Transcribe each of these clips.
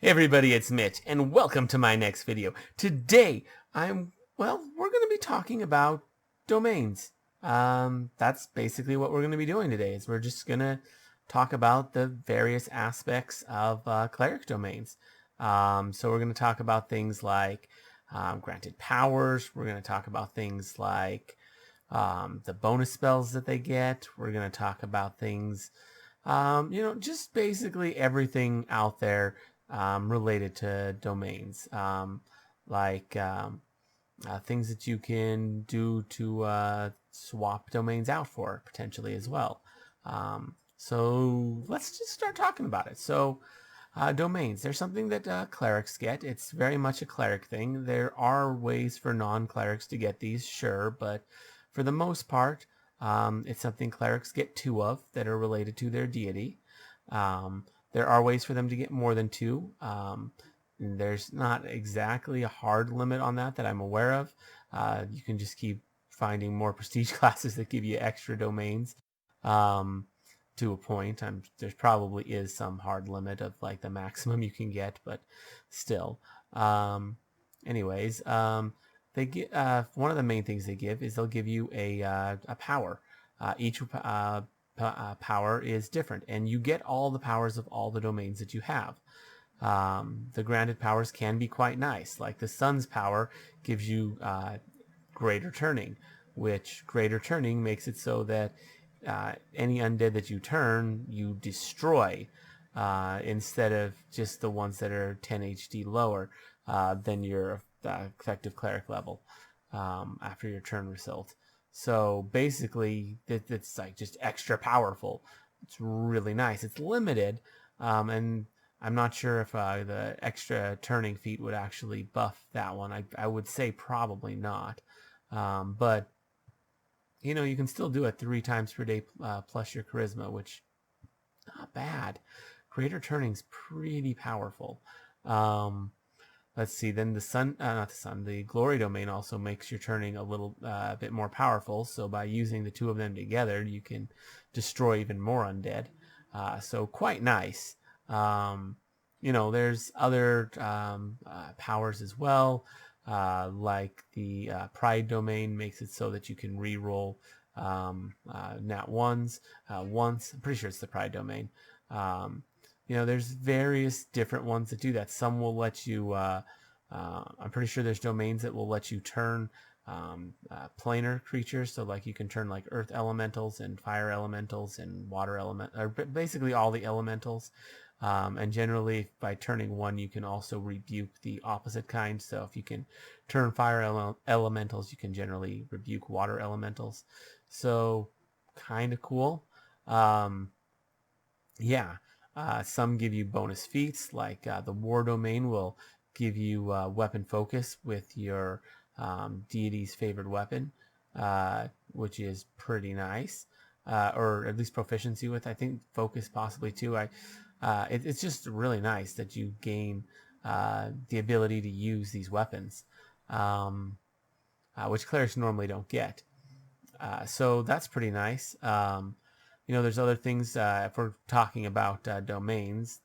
Hey everybody, it's Mitch, and welcome to my next video. Today, we're going to be talking about domains. That's basically what we're going to be doing today, is we're just going to talk about the various aspects of cleric domains. So we're going to talk about things like granted powers. We're going to talk about things like the bonus spells that they get. We're going to talk about things, just basically everything out there related to domains, things that you can do to swap domains out for potentially as well. So let's just start talking about it. So domains, there's something that clerics get. It's very much a cleric thing. There are ways for non-clerics to get these, sure, but for the most part, it's something clerics get two of that are related to their deity. There are ways for them to get more than two. There's not exactly a hard limit on that I'm aware of. You can just keep finding more prestige classes that give you extra domains to a point. There probably is some hard limit of like the maximum you can get, but still. Anyways, they get one of the main things they give is they'll give you a power. Each power is different, and you get all the powers of all the domains that you have. The granted powers can be quite nice, like the sun's power gives you greater turning, which greater turning makes it so that any undead that you turn, you destroy, instead of just the ones that are 10 HD lower than your effective cleric level after your turn result. So basically, it's like just extra powerful. It's really nice. It's limited, and I'm not sure if the extra turning feat would actually buff that one. I would say probably not, but you can still do it 3 times per day plus your charisma, which not bad. Greater turning's pretty powerful. Let's see. Then the glory domain also makes your turning a little bit more powerful. So by using the two of them together, you can destroy even more undead. So quite nice. There's other powers as well, like the pride domain makes it so that you can re-roll nat ones once. I'm pretty sure it's the pride domain. There's various different ones that do that. Some will let you, I'm pretty sure there's domains that will let you turn planar creatures. So like you can turn like earth elementals and fire elementals and water or basically all the elementals. And generally by turning one, you can also rebuke the opposite kind. So if you can turn fire elementals, you can generally rebuke water elementals. So kind of cool. Yeah. Some give you bonus feats, like the war domain will give you weapon focus with your deity's favored weapon, which is pretty nice, or at least proficiency with. I think focus possibly too. It's just really nice that you gain the ability to use these weapons, which clerics normally don't get. So that's pretty nice. There's other things, if we're talking about domains,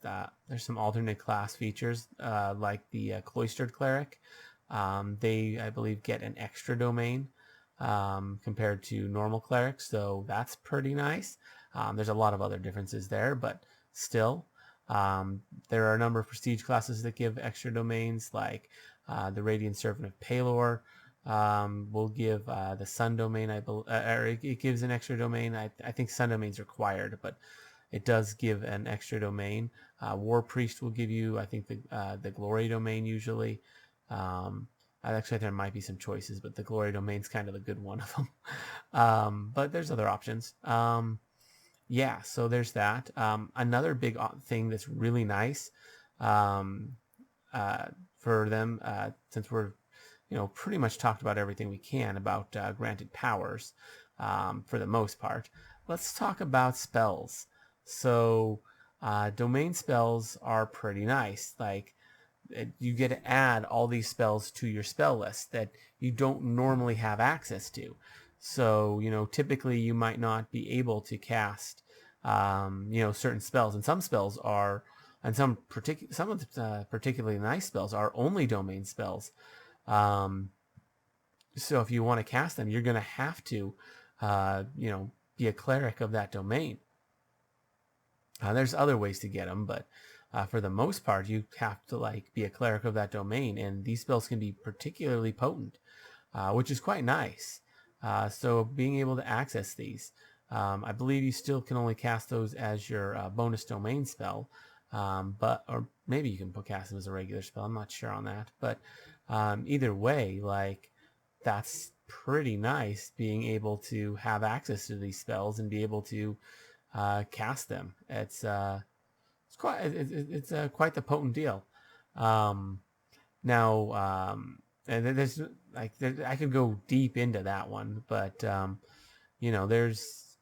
there's some alternate class features, like the cloistered cleric. They, I believe, get an extra domain compared to normal clerics, so that's pretty nice. There's a lot of other differences there, but still. There are a number of prestige classes that give extra domains, like the Radiant Servant of Pelor. Will give the sun domain, or it gives an extra domain. I think sun domain's required, but it does give an extra domain. War priest will give you, I think, the glory domain usually. Actually, there might be some choices, but the glory domain's kind of the good one of them. But there's other options. Yeah, so there's that. Another big thing that's really nice for them, since we're pretty much talked about everything we can about granted powers for the most part. Let's talk about spells. So domain spells are pretty nice. Like you get to add all these spells to your spell list that you don't normally have access to. So, typically you might not be able to cast, certain spells. And some spells are And some of the particularly nice spells are only domain spells. So if you want to cast them, you're going to have to, be a cleric of that domain. There's other ways to get them, but for the most part, you have to be a cleric of that domain, and these spells can be particularly potent, which is quite nice. So being able to access these, I believe you still can only cast those as your bonus domain spell, or maybe you can cast them as a regular spell. I'm not sure on that, but either way, that's pretty nice being able to have access to these spells and be able to cast them. It's quite the potent deal. Now, and there's I could go deep into that one, but there's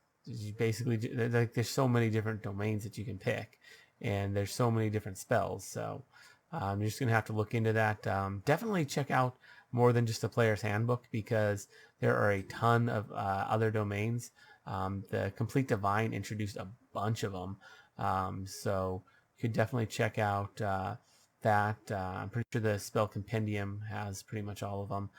basically there's so many different domains that you can pick, and there's so many different spells. So you're just gonna have to look into that. Definitely check out more than just the player's handbook, because there are a ton of other domains. The Complete Divine introduced a bunch of them, so you could definitely check out that. I'm pretty sure the Spell Compendium has pretty much all of them,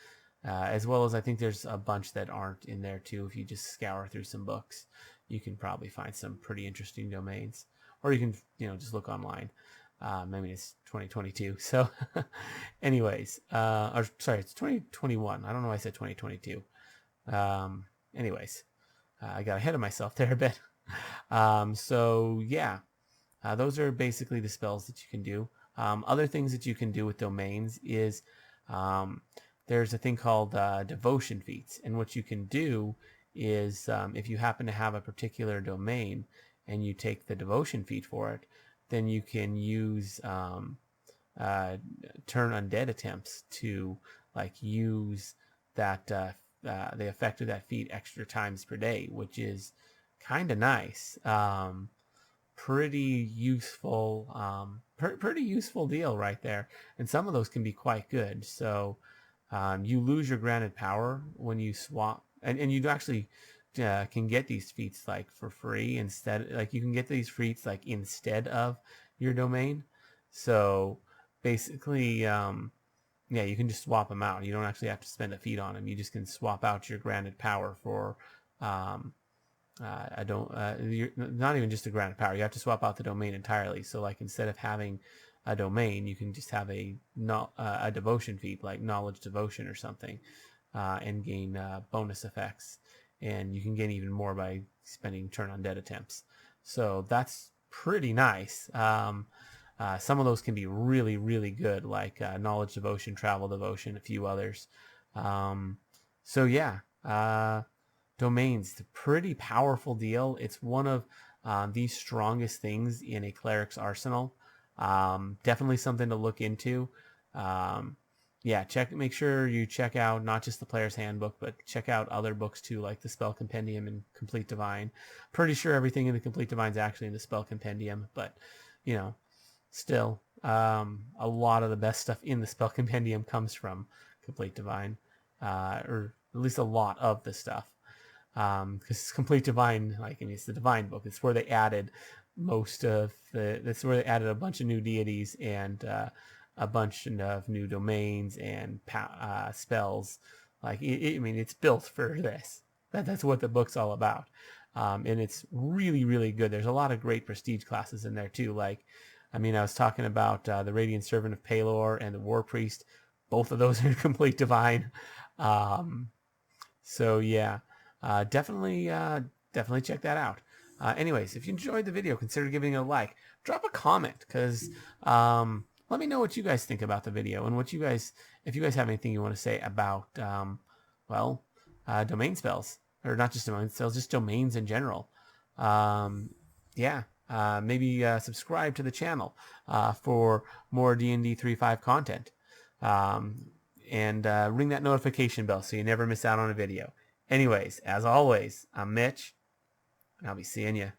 as well as I think there's a bunch that aren't in there too. If you just scour through some books, you can probably find some pretty interesting domains, or you can just look online. I mean, it's 2022, so anyways, or sorry, it's 2021. I don't know why I said 2022. Anyways, I got ahead of myself there a bit. So yeah, those are basically the spells that you can do. Other things that you can do with domains is there's a thing called devotion feats, and what you can do is if you happen to have a particular domain and you take the devotion feat for it, then you can use turn undead attempts to use that the effect of that feat extra times per day, which is kind of nice. Pretty useful, pretty useful deal right there, and some of those can be quite good. So you lose your granted power when you swap, and you actually can get these feats for free instead. You can get these feats instead of your domain. So basically, yeah, you can just swap them out. You don't actually have to spend a feat on them. You just can swap out your granted power for you're not even just a granted power. You have to swap out the domain entirely. So instead of having a domain, you can just have a devotion feat, like knowledge devotion or something, and gain bonus effects. And you can gain even more by spending turn undead attempts. So that's pretty nice. Some of those can be really, really good, like knowledge devotion, travel devotion, a few others. So yeah, domains, pretty powerful deal. It's one of the strongest things in a cleric's arsenal. Definitely something to look into. Yeah, make sure you check out not just the player's handbook, but check out other books too, like the Spell Compendium and Complete Divine. Pretty sure everything in the Complete Divine is actually in the Spell Compendium, but still, a lot of the best stuff in the Spell Compendium comes from Complete Divine, or at least a lot of the stuff. Because Complete Divine, it's the Divine book. It's where they added that's where they added a bunch of new deities and a bunch of new domains and spells. It's built for this. That's what the book's all about. And it's really, really good. There's a lot of great prestige classes in there too. I was talking about the Radiant Servant of Palor and the War Priest. Both of those are Complete Divine. So yeah, definitely check that out. Anyways, if you enjoyed the video, consider giving it a like. Drop a comment, because let me know what you guys think about the video, and if you guys have anything you want to say about domain spells, or not just domain spells, just domains in general. Yeah, maybe subscribe to the channel for more D&D 3.5 content, and ring that notification bell so you never miss out on a video. Anyways, as always, I'm Mitch, and I'll be seeing you